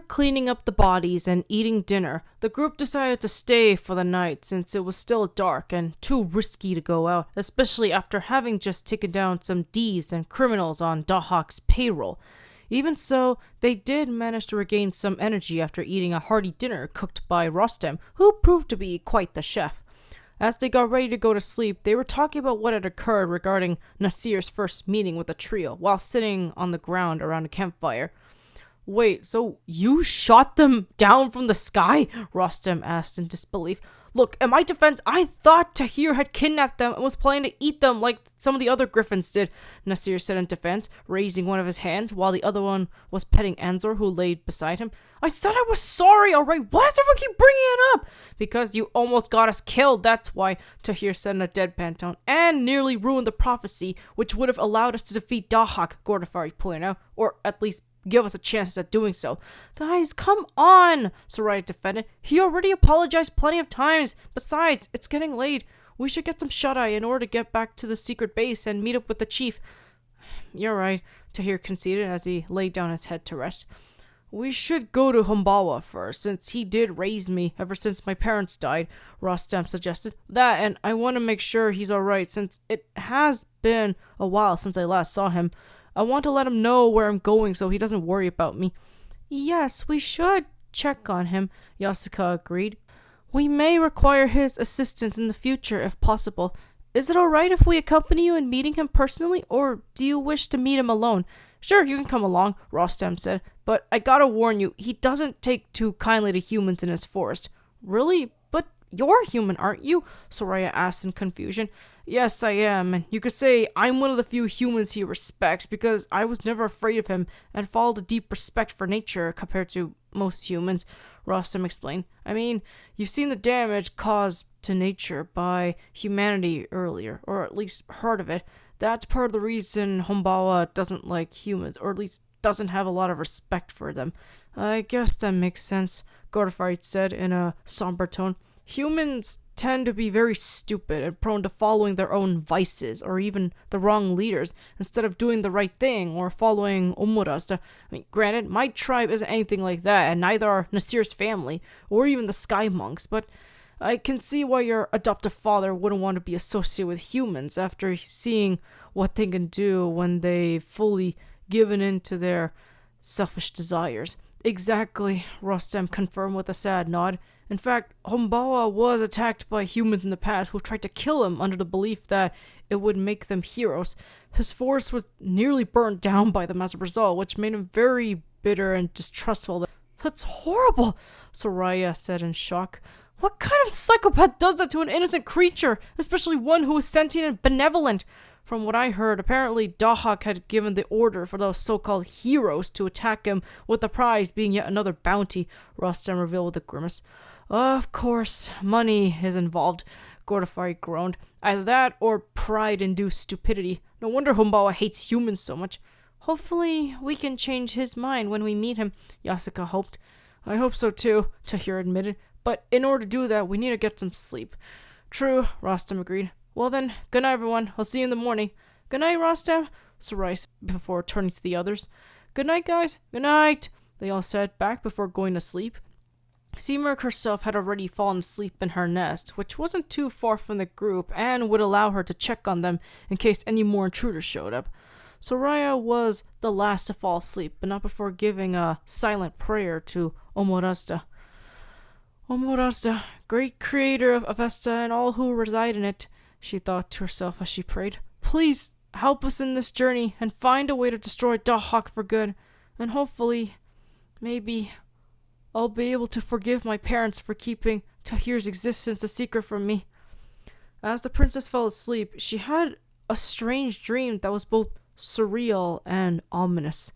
cleaning up the bodies and eating dinner, the group decided to stay for the night since it was still dark and too risky to go out, especially after having just taken down some thieves and criminals on Dahak's payroll. Even so, they did manage to regain some energy after eating a hearty dinner cooked by Rostam, who proved to be quite the chef. As they got ready to go to sleep, they were talking about what had occurred regarding Nasir's first meeting with the trio while sitting on the ground around a campfire. "Wait, so you shot them down from the sky?" Rostam asked in disbelief. "Look, in my defense, I thought Tahir had kidnapped them and was planning to eat them like some of the other Gryphons did," Nasir said in defense, raising one of his hands while the other one was petting Anzor, who laid beside him. "I said I was sorry, alright? Why does everyone keep bringing it up?" "Because you almost got us killed, that's why," Tahir said in a deadpan tone, "and nearly ruined the prophecy, which would have allowed us to defeat Dahak," Gordafari pointed out, "or at least give us a chance at doing so." "Guys, come on," Soraya defended. "He already apologized plenty of times. Besides, it's getting late. We should get some shut-eye in order to get back to the secret base and meet up with the chief." "You're right," Tahir conceded as he laid down his head to rest. "We should go to Humbawa first, since he did raise me ever since my parents died," Rostam suggested. "That, and I want to make sure he's alright, since it has been a while since I last saw him. I want to let him know where I'm going so he doesn't worry about me." "Yes, we should check on him," Yasuka agreed. "We may require his assistance in the future if possible. Is it alright if we accompany you in meeting him personally, or do you wish to meet him alone?" "Sure, you can come along," Rostam said, "but I gotta warn you, he doesn't take too kindly to humans in his forest." "Really? But you're human, aren't you?" Soraya asked in confusion. "Yes, I am, and you could say I'm one of the few humans he respects because I was never afraid of him and followed a deep respect for nature compared to most humans," Rostam explained. "I mean, you've seen the damage caused to nature by humanity earlier, or at least heard of it. That's part of the reason Humbawa doesn't like humans, or at least doesn't have a lot of respect for them." "I guess that makes sense," Gordafari said in a somber tone. "Humans tend to be very stupid and prone to following their own vices or even the wrong leaders instead of doing the right thing or following Umuras. Granted, my tribe isn't anything like that, and neither are Nasir's family or even the Sky Monks, but I can see why your adoptive father wouldn't want to be associated with humans after seeing what they can do when they've fully given in to their selfish desires." "Exactly," Rostam confirmed with a sad nod. "In fact, Humbawa was attacked by humans in the past who tried to kill him under the belief that it would make them heroes. His force was nearly burnt down by them as a result, which made him very bitter and distrustful." "That's horrible," Soraya said in shock. "What kind of psychopath does that to an innocent creature, especially one who is sentient and benevolent?" "From what I heard, apparently Dahak had given the order for those so-called heroes to attack him, with the prize being yet another bounty," Rostam revealed with a grimace. "Of course, money is involved," Gordafari groaned. "Either that or pride-induced stupidity. No wonder Humbawa hates humans so much." "Hopefully we can change his mind when we meet him," Yasuka hoped. "I hope so too," Tahir admitted. "But in order to do that, we need to get some sleep." "True," Rostam agreed. "Well then, good night everyone. I'll see you in the morning." "Good night, Rostam," Sarai said before turning to the others. "Good night, guys." "Good night," they all said back before going to sleep. Seamerk herself had already fallen asleep in her nest, which wasn't too far from the group and would allow her to check on them in case any more intruders showed up. Soraya was the last to fall asleep, but not before giving a silent prayer to Omorazda. "Omorazda, great creator of Avesta and all who reside in it," she thought to herself as she prayed. "Please help us in this journey and find a way to destroy Dahak for good. And hopefully, maybe, I'll be able to forgive my parents for keeping Tahir's existence a secret from me." As the princess fell asleep, she had a strange dream that was both surreal and ominous.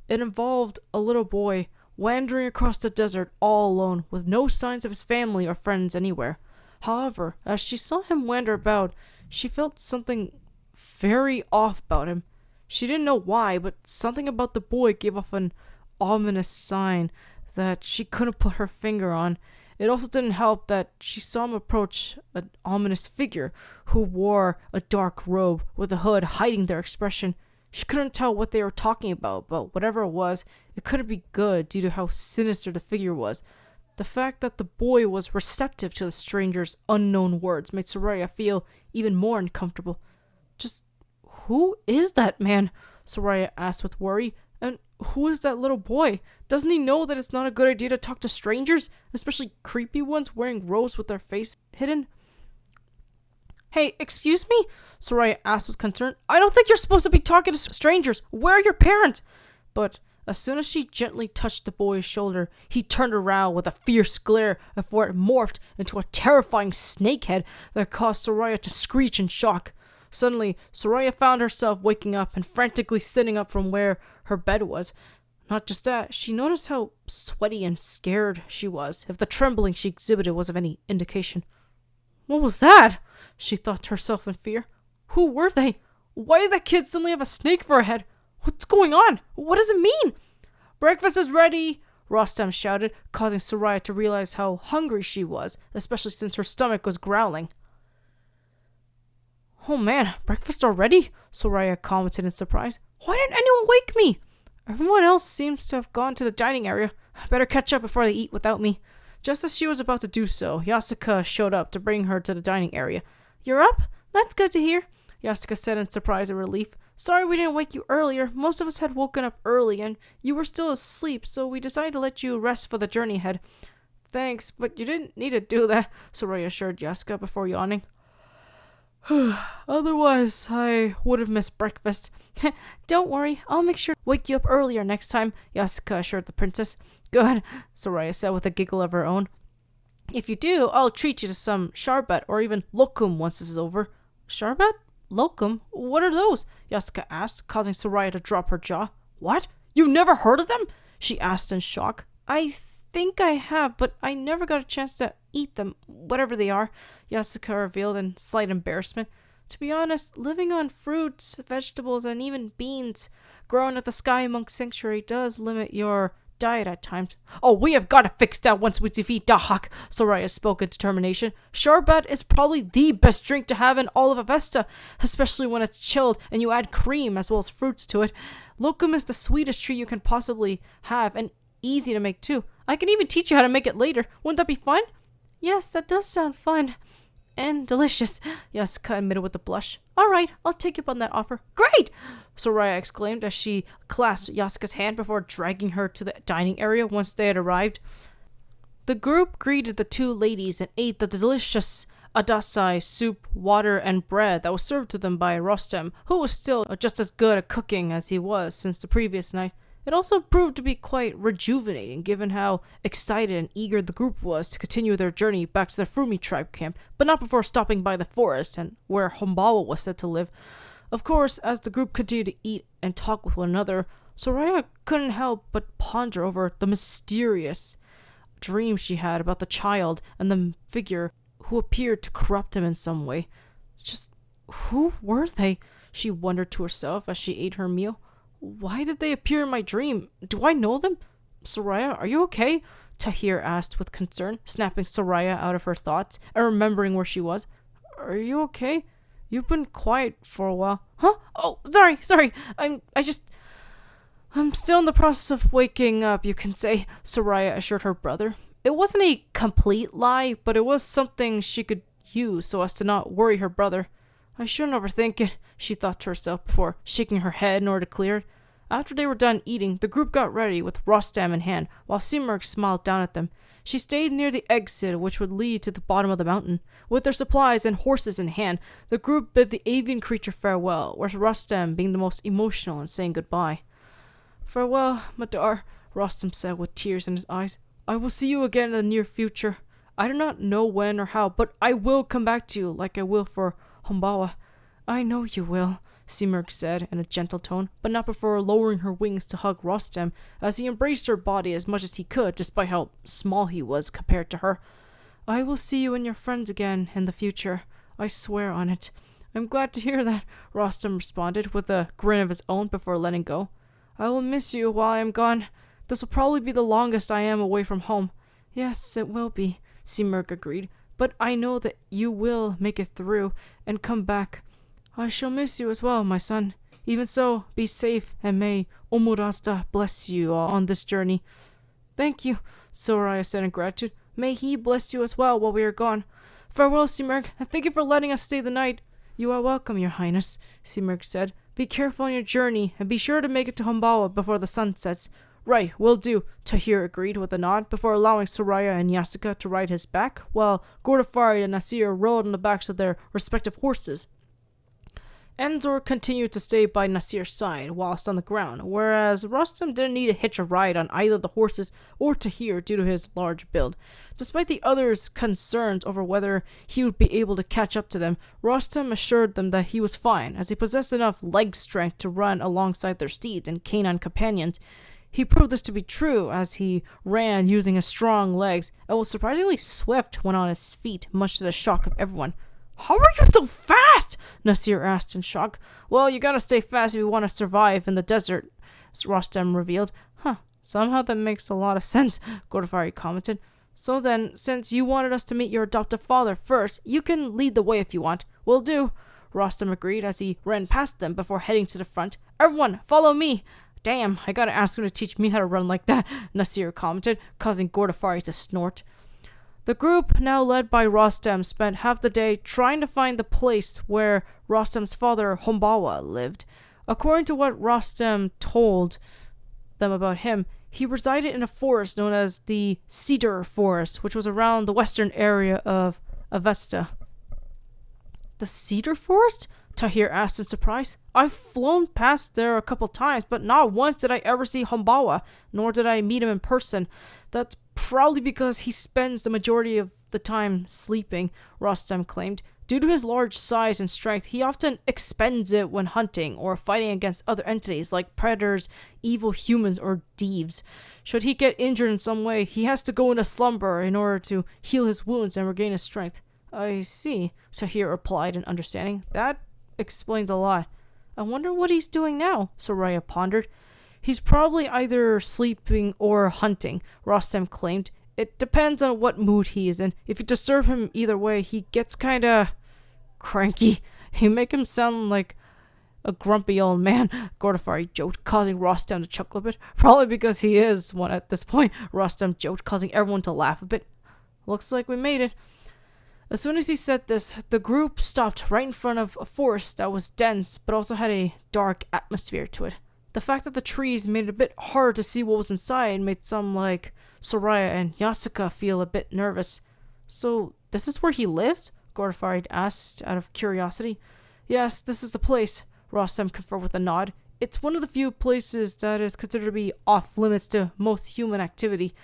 It involved a little boy wandering across the desert all alone with no signs of his family or friends anywhere. However, as she saw him wander about, she felt something very off about him. She didn't know why, but something about the boy gave off an ominous sign that she couldn't put her finger on. It also didn't help that she saw him approach an ominous figure who wore a dark robe with a hood hiding their expression. She couldn't tell what they were talking about, but whatever it was, it couldn't be good due to how sinister the figure was. The fact that the boy was receptive to the stranger's unknown words made Soraya feel even more uncomfortable. Just who is that man? Soraya asked with worry. And who is that little boy? Doesn't he know that it's not a good idea to talk to strangers, especially creepy ones wearing robes with their face hidden? Hey, excuse me? Soraya asked with concern. I don't think you're supposed to be talking to strangers. Where are your parents? But as soon as she gently touched the boy's shoulder, he turned around with a fierce glare before it morphed into a terrifying snakehead that caused Soraya to screech in shock. Suddenly, Soraya found herself waking up and frantically sitting up from where her bed was. Not just that, she noticed how sweaty and scared she was, if the trembling she exhibited was of any indication. What was that? She thought to herself in fear. Who were they? Why did that kid suddenly have a snake for a head? What's going on? What does it mean? Breakfast is ready, Rostam shouted, causing Soraya to realize how hungry she was, especially since her stomach was growling. Oh man, breakfast already? Soraya commented in surprise. Why didn't anyone wake me? Everyone else seems to have gone to the dining area. I better catch up before they eat without me. Just as she was about to do so, Yasuka showed up to bring her to the dining area. You're up? That's good to hear, Yasuka said in surprise and relief. Sorry we didn't wake you earlier. Most of us had woken up early and you were still asleep, so we decided to let you rest for the journey ahead. Thanks, but you didn't need to do that, Soraya assured Yasuka before yawning. Otherwise, I would have missed breakfast. Don't worry, I'll make sure to wake you up earlier next time, Yasuka assured the princess. Good, Soraya said with a giggle of her own. If you do, I'll treat you to some sharbat or even lokum once this is over. Sharbat? Lokum? What are those? Yasuka asked, causing Soraya to drop her jaw. What? You've never heard of them? She asked in shock. I think I have, but I never got a chance to eat them, whatever they are, Yasuka revealed in slight embarrassment. To be honest, living on fruits, vegetables, and even beans grown at the Sky Monk Sanctuary does limit your diet at times. Oh, we have got to fix that once we defeat Dahak, Soraya spoke in determination. Sharbat is probably the best drink to have in all of Avesta, especially when it's chilled and you add cream as well as fruits to it. Lokum is the sweetest treat you can possibly have and easy to make too. I can even teach you how to make it later. Wouldn't that be fun? Yes, that does sound fun. And delicious, Yasuka admitted with a blush. Alright, I'll take you up on that offer. Great! Soraya exclaimed as she clasped Yasuka's hand before dragging her to the dining area once they had arrived. The group greeted the two ladies and ate the delicious adasai soup, water, and bread that was served to them by Rostam, who was still just as good at cooking as he was since the previous night. It also proved to be quite rejuvenating given how excited and eager the group was to continue their journey back to the Fumi tribe camp, but not before stopping by the forest and where Hombawa was said to live. Of course, as the group continued to eat and talk with one another, Soraya couldn't help but ponder over the mysterious dream she had about the child and the figure who appeared to corrupt him in some way. Just who were they? She wondered to herself as she ate her meal. Why did they appear in my dream? Do I know them? Soraya, are you okay? Tahir asked with concern, snapping Soraya out of her thoughts and remembering where she was. Are you okay? You've been quiet for a while. Huh? Oh, sorry. I'm still in the process of waking up, you can say, Soraya assured her brother. It wasn't a complete lie, but it was something she could use so as to not worry her brother. I shouldn't overthink it, she thought to herself before shaking her head in order to clear it. After they were done eating, the group got ready with Rostam in hand, while Simurg smiled down at them. She stayed near the exit which would lead to the bottom of the mountain. With their supplies and horses in hand, the group bid the avian creature farewell, with Rostam being the most emotional in saying goodbye. Farewell, Madar, Rostam said with tears in his eyes. I will see you again in the near future. I do not know when or how, but I will come back to you like I will for Hombawa. I know you will, Simurg said in a gentle tone, but not before lowering her wings to hug Rostam as he embraced her body as much as he could despite how small he was compared to her. I will see you and your friends again in the future. I swear on it. I'm glad to hear that, Rostam responded with a grin of his own before letting go. I will miss you while I am gone. This will probably be the longest I am away from home. Yes, it will be, Simurg agreed, but I know that you will make it through and come back. I shall miss you as well, my son. Even so, be safe, and may Omurasta bless you on this journey. Thank you, Soraya said in gratitude. May he bless you as well while we are gone. Farewell, Simurgh, and thank you for letting us stay the night. You are welcome, your highness, Simurgh said. Be careful on your journey, and be sure to make it to Humbawa before the sun sets. Right, will do, Tahir agreed with a nod, before allowing Soraya and Yasuka to ride his back, while Gordafari and Nasir rode on the backs of their respective horses. Enzor continued to stay by Nasir's side whilst on the ground, whereas Rostam didn't need to hitch a ride on either the horses or Tahir due to his large build. Despite the others' concerns over whether he would be able to catch up to them, Rostam assured them that he was fine, as he possessed enough leg strength to run alongside their steeds and canine companions. He proved this to be true as he ran using his strong legs and was surprisingly swift when on his feet, much to the shock of everyone. How are you so fast? Nasir asked in shock. Well, you gotta stay fast if you want to survive in the desert, Rostam revealed. Somehow that makes a lot of sense, Gordafari commented. So then, since you wanted us to meet your adoptive father first, you can lead the way if you want. Will do, Rostam agreed as he ran past them before heading to the front. Everyone, follow me. Damn, I gotta ask him to teach me how to run like that, Nasir commented, causing Gordafari to snort. The group, now led by Rostam, spent half the day trying to find the place where Rostam's father, Humbawa, lived. According to what Rostam told them about him, he resided in a forest known as the Cedar Forest, which was around the western area of Avesta. The Cedar Forest? Tahir asked in surprise. I've flown past there a couple times, but not once did I ever see Humbawa, nor did I meet him in person. That's probably because he spends the majority of the time sleeping, Rostam claimed. Due to his large size and strength, he often expends it when hunting or fighting against other entities like predators, evil humans, or thieves. Should he get injured in some way, he has to go into slumber in order to heal his wounds and regain his strength. I see, Tahir replied in understanding. That explains a lot. I wonder what he's doing now, Soraya pondered. He's probably either sleeping or hunting, Rostam claimed. It depends on what mood he is in. If you disturb him either way, he gets kinda cranky. You make him sound like a grumpy old man, Gordafari joked, causing Rostam to chuckle a bit. Probably because he is one at this point, Rostam joked, causing everyone to laugh a bit. Looks like we made it. As soon as he said this, the group stopped right in front of a forest that was dense, but also had a dark atmosphere to it. The fact that the trees made it a bit hard to see what was inside made some like Soraya and Yasuka feel a bit nervous. So, this is where he lives? Gordafari asked out of curiosity. Yes, this is the place, Rostam confirmed with a nod. It's one of the few places that is considered to be off limits to most human activity.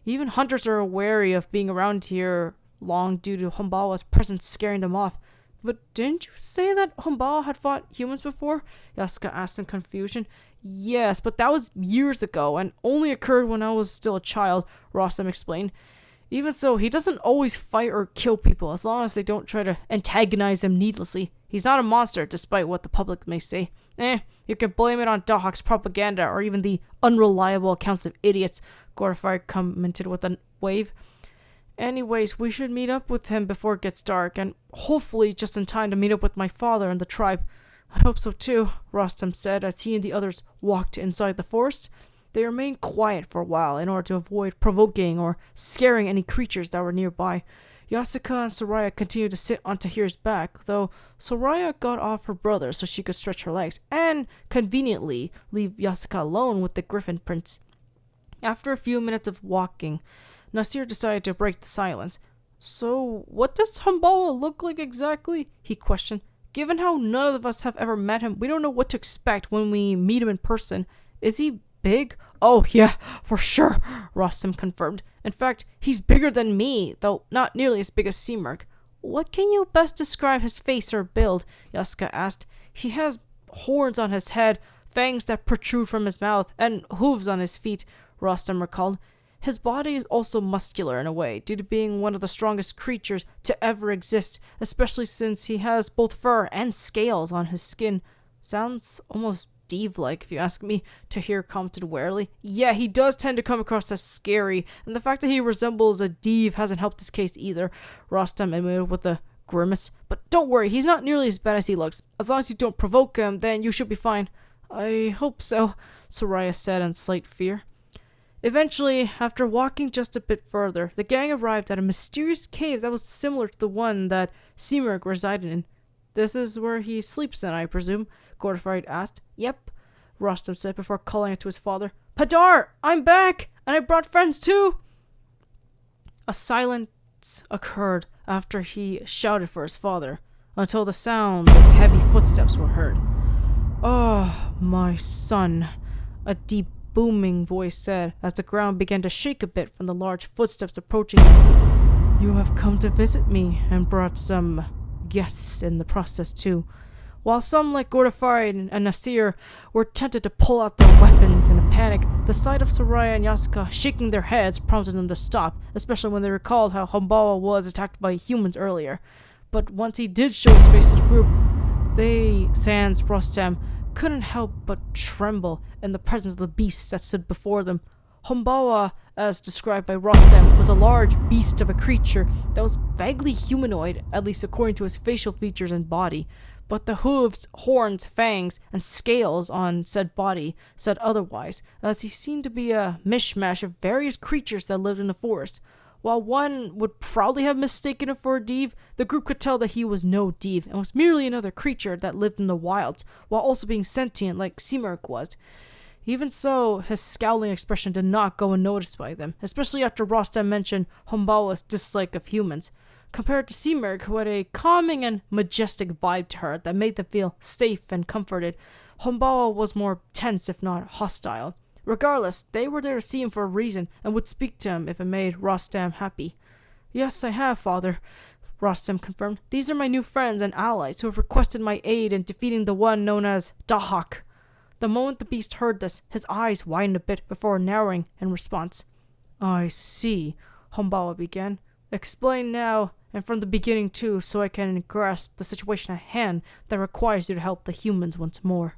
Even hunters are wary of being around here long due to Humbawa's presence scaring them off. But didn't you say that Humbawa had fought humans before? Yasuka asked in confusion. Yes, but that was years ago and only occurred when I was still a child, Rostam explained. Even so, he doesn't always fight or kill people as long as they don't try to antagonize them needlessly. He's not a monster, despite what the public may say. You can blame it on Dahak's propaganda or even the unreliable accounts of idiots, Gordafari commented with a wave. Anyways, we should meet up with him before it gets dark, and hopefully just in time to meet up with my father and the tribe. I hope so too, Rostam said as he and the others walked inside the forest. They remained quiet for a while in order to avoid provoking or scaring any creatures that were nearby. Yasuka and Soraya continued to sit on Tahir's back, though Soraya got off her brother so she could stretch her legs, and conveniently leave Yasuka alone with the Gryphon prince. After a few minutes of walking, Nasir decided to break the silence. So, what does Humbawa look like exactly? He questioned. Given how none of us have ever met him, we don't know what to expect when we meet him in person. Is he big? Oh, yeah, for sure, Rostam confirmed. In fact, he's bigger than me, though not nearly as big as Simurgh. What can you best describe his face or build? Yasuka asked. He has horns on his head, fangs that protrude from his mouth, and hooves on his feet, Rostam recalled. His body is also muscular in a way, due to being one of the strongest creatures to ever exist, especially since he has both fur and scales on his skin. Sounds almost Dave-like, if you ask me, Tahir commented warily. Yeah, he does tend to come across as scary, and the fact that he resembles a Dave hasn't helped his case either, Rostam admitted with a grimace. But don't worry, he's not nearly as bad as he looks. As long as you don't provoke him, then you should be fine. I hope so, Soraya said in slight fear. Eventually, after walking just a bit further, the gang arrived at a mysterious cave that was similar to the one that Seamerg resided in. This is where he sleeps in, I presume? Godefroy asked. Yep, Rostam said before calling out to his father. Padar, I'm back, and I brought friends too! A silence occurred after he shouted for his father, until the sounds of heavy footsteps were heard. Oh, my son, a deep booming voice said as the ground began to shake a bit from the large footsteps approaching him. You have come to visit me and brought some guests in the process too. While some like Godefroy and Nasir were tempted to pull out their weapons in a panic, the sight of Soraya and Yasuka shaking their heads prompted them to stop, especially when they recalled how Hombawa was attacked by humans earlier. But once he did show his face to the group, they, sans Rostam, couldn't help but tremble in the presence of the beast that stood before them. Hombawa, as described by Rostam, was a large beast of a creature that was vaguely humanoid, at least according to his facial features and body, but the hooves, horns, fangs, and scales on said body said otherwise, as he seemed to be a mishmash of various creatures that lived in the forest. While one would probably have mistaken him for a Div, the group could tell that he was no Div and was merely another creature that lived in the wilds, while also being sentient like Seamerk was. Even so, his scowling expression did not go unnoticed by them, especially after Rostam mentioned Hombawa's dislike of humans. Compared to Seamerk, who had a calming and majestic vibe to her that made them feel safe and comforted, Hombawa was more tense if not hostile. Regardless, they were there to see him for a reason and would speak to him if it made Rostam happy. Yes, I have, father, Rostam confirmed. These are my new friends and allies who have requested my aid in defeating the one known as Dahak. The moment the beast heard this, his eyes widened a bit before narrowing in response. I see, Hombawa began. Explain now, and from the beginning too, so I can grasp the situation at hand that requires you to help the humans once more.